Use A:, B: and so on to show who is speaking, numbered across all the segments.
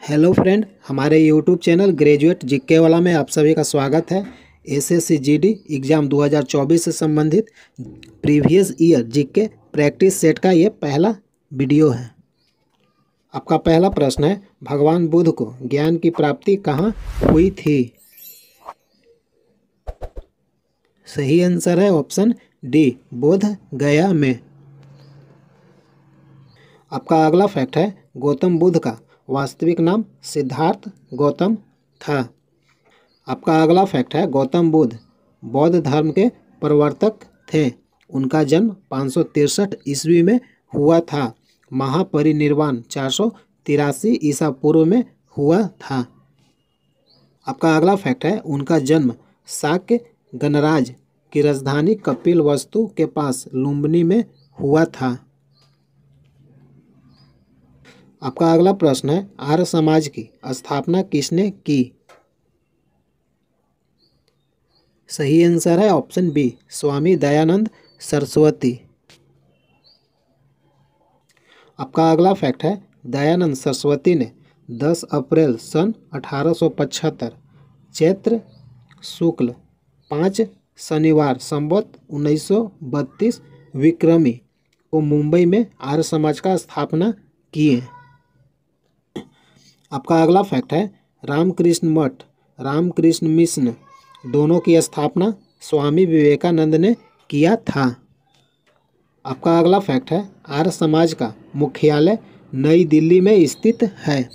A: Hello friend, हमारे YouTube channel graduate GK वाला में आप सभी का स्वागत है। एसएससी जीडी एग्ज़ाम 2024 से संबंधित previous year GK practice set का ये पहला वीडियो है। आपका पहला प्रश्न है, भगवान बुद्ध को ज्ञान की प्राप्ति कहाँ हुई थी? सही आंसर है ऑप्शन डी, बोध गया में। आपका अगला फैक्ट है, गौतम बुद्ध का वास्तविक नाम सिद्धार्थ गौतम था। आपका अगला फैक्ट है, गौतम बुद्ध बौद्ध धर्म के प्रवर्तक थे। उनका जन्म 563 ईस्वी में हुआ था। महापरिनिर्वाण 483 ईसा पूर्व में हुआ था। आपका अगला फैक्ट है, उनका जन्म शाक्य गणराज्य की राजधानी कपिलवस्तु के पास लुम्बिनी में हुआ था। आपका अगला प्रश्न है, आर्य समाज की स्थापना किसने की? सही आंसर है ऑप्शन बी, स्वामी दयानंद सरस्वती। आपका अगला फैक्ट है, दयानंद सरस्वती ने 10 अप्रैल सन 1875 चैत्र शुक्ल 5 शनिवार संवत 1932 विक्रमी को मुंबई में आर्य समाज का स्थापना किए। आपका अगला फैक्ट है, रामकृष्ण मठ रामकृष्ण मिशन दोनों की स्थापना स्वामी विवेकानंद ने किया था। आपका अगला फैक्ट है, आर्य समाज का मुख्यालय नई दिल्ली में स्थित है।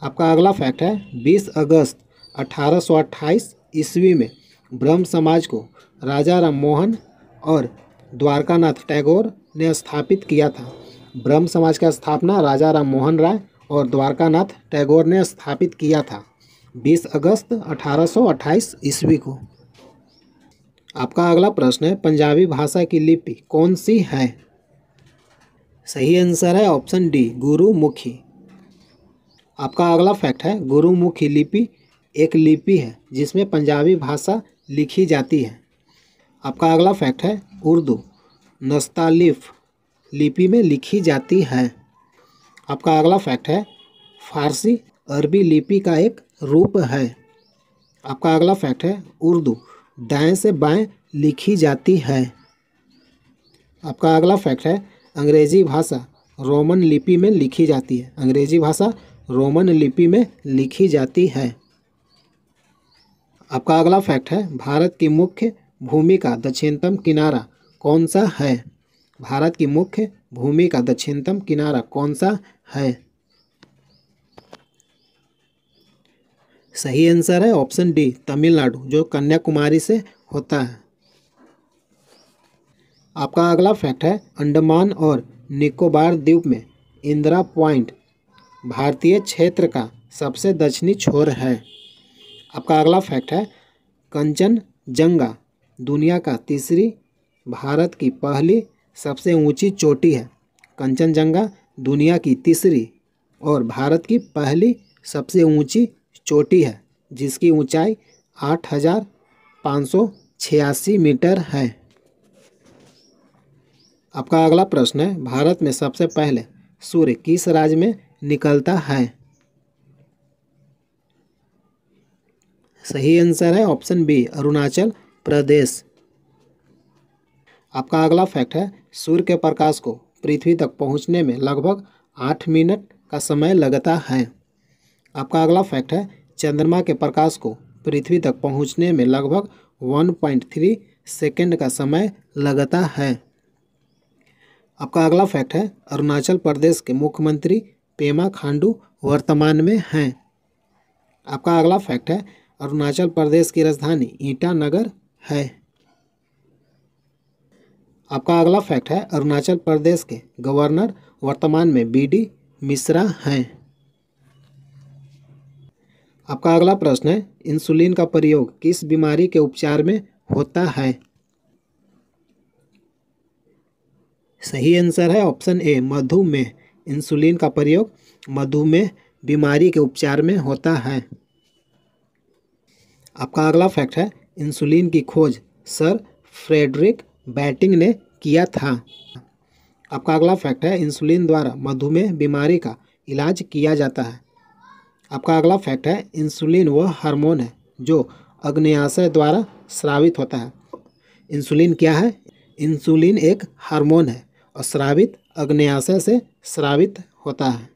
A: आपका अगला फैक्ट है, 20 अगस्त 1828 ईस्वी में ब्रह्म समाज को राजा राम मोहन और द्वारकानाथ टैगोर ने स्थापित किया था। ब्रह्म समाज का स्थापना राजा राम मोहन राय और द्वारकानाथ टैगोर ने स्थापित किया था 20 अगस्त 1828 ईस्वी को। आपका अगला प्रश्न है, पंजाबी भाषा की लिपि कौन सी है? सही आंसर है ऑप्शन डी, गुरुमुखी। आपका अगला फैक्ट है, गुरुमुखी लिपि एक लिपि है जिसमें पंजाबी भाषा लिखी जाती है। आपका अगला फैक्ट है, उर्दू नस्तालिफ लिपि में लिखी जाती है। आपका अगला फैक्ट है, फारसी अरबी लिपि का एक रूप है। आपका अगला फैक्ट है, उर्दू दाएं से बाएं लिखी जाती है। आपका अगला फैक्ट है, अंग्रेजी भाषा रोमन लिपि में लिखी जाती है। अंग्रेजी भाषा रोमन लिपि में लिखी जाती है। आपका अगला फैक्ट है, भारत की मुख्य भूमि का दक्षिणतम किनारा कौन सा है? भारत की मुख्य भूमि का दक्षिणतम किनारा कौन सा है? सही आंसर है ऑप्शन डी, तमिलनाडु, जो कन्याकुमारी से होता है। आपका अगला फैक्ट है, अंडमान और निकोबार द्वीप में इंदिरा पॉइंट भारतीय क्षेत्र का सबसे दक्षिणी छोर है। आपका अगला फैक्ट है, कंचनजंगा दुनिया का तीसरी भारत की पहली सबसे ऊंची चोटी है। कंचनजंगा दुनिया की तीसरी और भारत की पहली सबसे ऊंची चोटी है जिसकी ऊंचाई 8586 मीटर है। आपका अगला प्रश्न है, भारत में सबसे पहले सूर्य किस राज्य में निकलता है? सही आंसर है ऑप्शन बी, अरुणाचल प्रदेश। आपका अगला फैक्ट है, सूर्य के प्रकाश को पृथ्वी तक पहुंचने में लगभग 8 मिनट का समय लगता है। आपका अगला फैक्ट है, चंद्रमा के प्रकाश को पृथ्वी तक पहुंचने में लगभग 1.3 सेकंड का समय लगता है। आपका अगला फैक्ट है, अरुणाचल प्रदेश के मुख्यमंत्री पेमा खांडू वर्तमान में हैं। आपका अगला फैक्ट है, अरुणाचल प्रदेश की राजधानी ईटानगर है। आपका अगला फैक्ट है, अरुणाचल प्रदेश के गवर्नर वर्तमान में बीडी मिश्रा हैं। आपका अगला प्रश्न है, इंसुलिन का प्रयोग किस बीमारी के उपचार में होता है? सही आंसर है ऑप्शन ए, मधुमेह। इंसुलिन का प्रयोग मधुमेह बीमारी के उपचार में होता है। आपका अगला फैक्ट है, इंसुलिन की खोज सर फ्रेडरिक बैटिंग ने किया था। आपका अगला फैक्ट है, इंसुलिन द्वारा मधुमेह बीमारी का इलाज किया जाता है। आपका अगला फैक्ट है, इंसुलिन वह हार्मोन है जो अग्न्याशय द्वारा स्रावित होता है। इंसुलिन क्या है? इंसुलिन एक हार्मोन है और स्रावित अग्न्याशय से स्रावित होता है।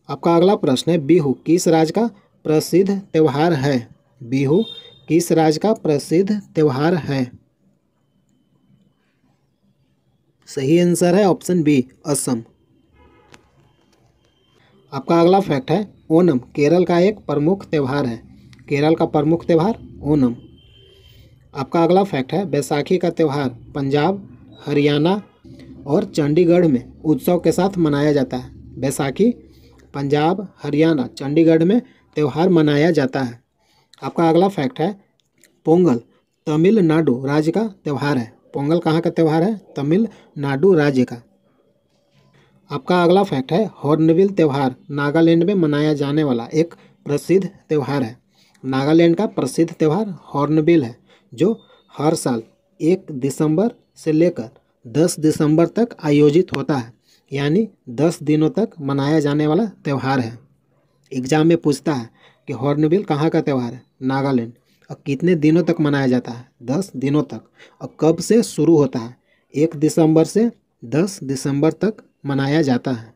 A: आपका अगला प्रश्न है, बिहू किस राज्य का प्रसिद्ध त्यौहार है? बिहू किस राज्य का प्रसिद्ध त्यौहार है? सही आंसर है ऑप्शन बी, असम। आपका अगला फैक्ट है, ओणम केरल का एक प्रमुख त्यौहार है। केरल का प्रमुख त्यौहार ओणम। आपका अगला फैक्ट है, बैसाखी का त्यौहार पंजाब, हरियाणा और चंडीगढ़ में उत्सव के साथ मनाया जाता है। बैसाखी पंजाब, हरियाणा, चंडीगढ़ में त्यौहार मनाया जाता है। आपका अगला फैक्ट है, पोंगल तमिलनाडु राज्य का त्यौहार है। पोंगल कहाँ का त्यौहार है? तमिलनाडु राज्य का। आपका अगला फैक्ट है, हॉर्नबिल त्यौहार नागालैंड में मनाया जाने वाला एक प्रसिद्ध त्यौहार है। नागालैंड का प्रसिद्ध त्यौहार हॉर्नबिल है जो हर साल 1 दिसंबर से लेकर 10 दिसंबर तक आयोजित होता है, यानी 10 दिनों तक मनाया जाने वाला त्यौहार है। एग्जाम में पूछता है कि हॉर्नबिल कहाँ का त्यौहार है? नागालैंड। और कितने दिनों तक मनाया जाता है? 10 दिनों तक। और कब से शुरू होता है? 1 दिसंबर से 10 दिसंबर तक मनाया जाता है।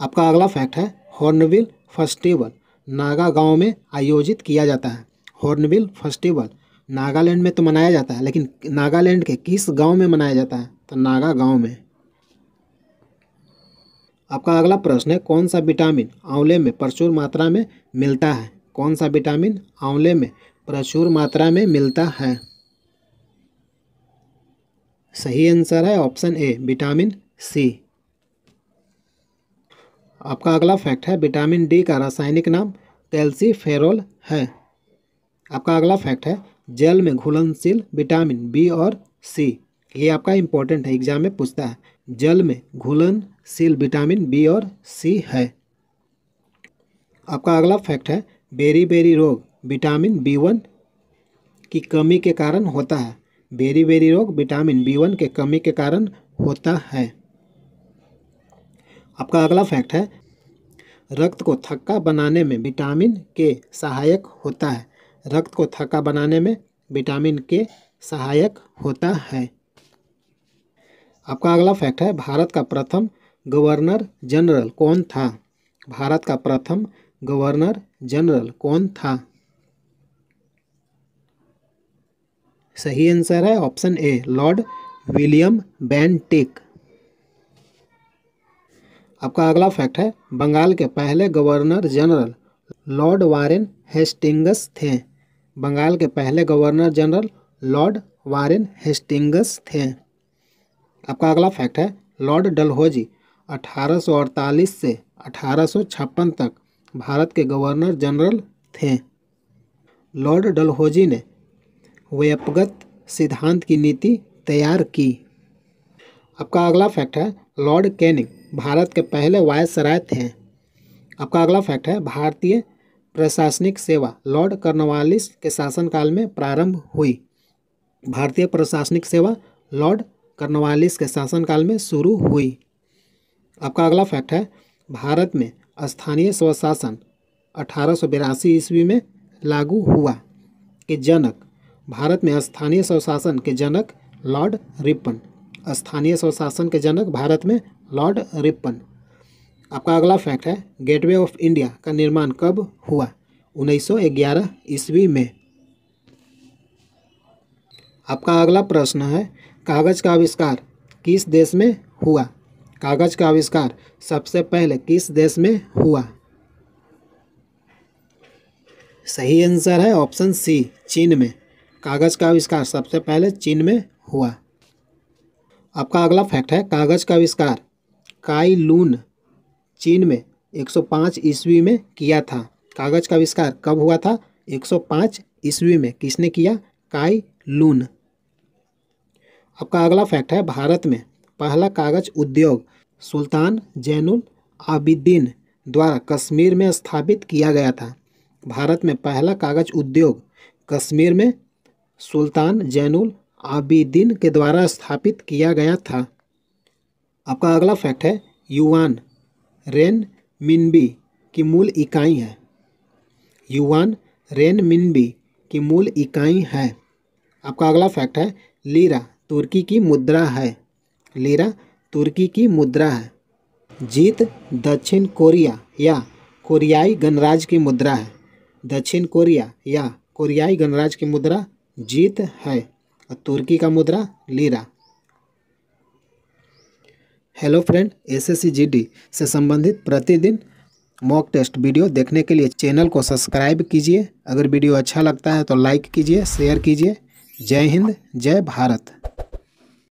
A: आपका अगला फैक्ट है, हॉर्नबिल फेस्टिवल नागा गांव में आयोजित किया जाता है। हॉर्नबिल फेस्टिवल नागालैंड में तो मनाया जाता है, लेकिन नागालैंड के किस गांव में मनाया जाता है? तो नागा गांव में। आपका अगला प्रश्न है, कौन सा विटामिन आंवले में प्रचुर मात्रा में मिलता है? कौन सा विटामिन आंवले में प्रचुर मात्रा में मिलता है? सही आंसर है ऑप्शन ए, विटामिन सी। आपका अगला फैक्ट है, विटामिन डी का रासायनिक नाम कैल्सीफेरोल है। आपका अगला फैक्ट है, जल में घुलनशील विटामिन बी और सी। ये आपका इंपॉर्टेंट है, एग्जाम में पूछता है। जल में घुलनशील विटामिन बी और सी है। आपका अगला फैक्ट है, बेरी रोग विटामिन B1 की कमी के कारण होता है। बेरी रोग विटामिन B1 के कमी के कारण होता है। आपका अगला फैक्ट है, रक्त को थक्का बनाने में विटामिन के सहायक होता है। रक्त को थक्का बनाने में विटामिन के सहायक होता है। आपका अगला फैक्ट है, भारत का प्रथम गवर्नर जनरल कौन था? भारत का प्रथम गवर्नर जनरल कौन था? सही आंसर है option A, Lord William Bentinck. आपका अगला फैक्ट है, बंगाल के पहले governor general Lord Warren Hastings थे। बंगाल के पहले governor general Lord Warren Hastings थे। आपका अगला फैक्ट है, लॉर्ड डलहौजी 1848 से 1856 तक भारत के गवर्नर जनरल थे। लॉर्ड डलहौजी ने व्यक्तिगत सिद्धांत की नीति तैयार की। आपका अगला फैक्ट है, लॉर्ड कैनिंग भारत के पहले वायसराय थे। आपका अगला फैक्ट है, भारतीय प्रशासनिक सेवा लॉर्ड कॉर्नवालिस के शासनकाल में प्रारंभ हुई। भारतीय प्रशासनिक सेवा लॉर्ड कॉर्नवालिस के शासनकाल में शुरू हुई। आपका अगला फैक्ट है, भारत में स्थानीय स्वशासन 1882 ईस्वी में लागू हुआ। के जनक, भारत में स्थानीय स्वशासन के जनक लॉर्ड रिपन। स्थानीय स्वशासन के जनक भारत में लॉर्ड रिपन। आपका अगला फैक्ट है, गेटवे ऑफ इंडिया का निर्माण कब हुआ? 1911 ईस्वी में। आपका अगला प्रश्न है, कागज का आविष्कार किस देश में हुआ? कागज का आविष्कार सबसे पहले किस देश में हुआ? सही आंसर है ऑप्शन सी, चीन में। कागज का आविष्कार सबसे पहले चीन में हुआ। आपका अगला फैक्ट है, कागज का आविष्कार काई लून चीन में 105 ईस्वी में किया था। कागज का आविष्कार कब हुआ था? 105 ईस्वी में। किसने किया? काई लून। आपका अगला फैक्ट है, भारत में पहला कागज उद्योग सुल्तान जैनुल आबिदीन द्वारा कश्मीर में स्थापित किया गया था। भारत में पहला कागज उद्योग कश्मीर में सुल्तान जैनुल आबिदीन के द्वारा स्थापित किया गया था। आपका अगला फैक्ट है, युआन रेन मिनबी की मूल इकाई है। युआन रेन मिनबी की मूल इकाई है। आपका अगला फैक्ट है लीरा तुर्की की मुद्रा है। लीरा तुर्की की मुद्रा है। जीत दक्षिण कोरिया या कोरियाई गणराज्य की मुद्रा है। दक्षिण कोरिया या कोरियाई गणराज्य की मुद्रा जीत है और तुर्की का मुद्रा lira. Hello friend, SSC GD से संबंधित प्रतिदिन मॉक टेस्ट वीडियो देखने के लिए चैनल को सब्सक्राइब कीजिए। अगर वीडियो अच्छा लगता है तो लाइक कीजिए, शेयर कीजिए। जय हिंद, जय भारत।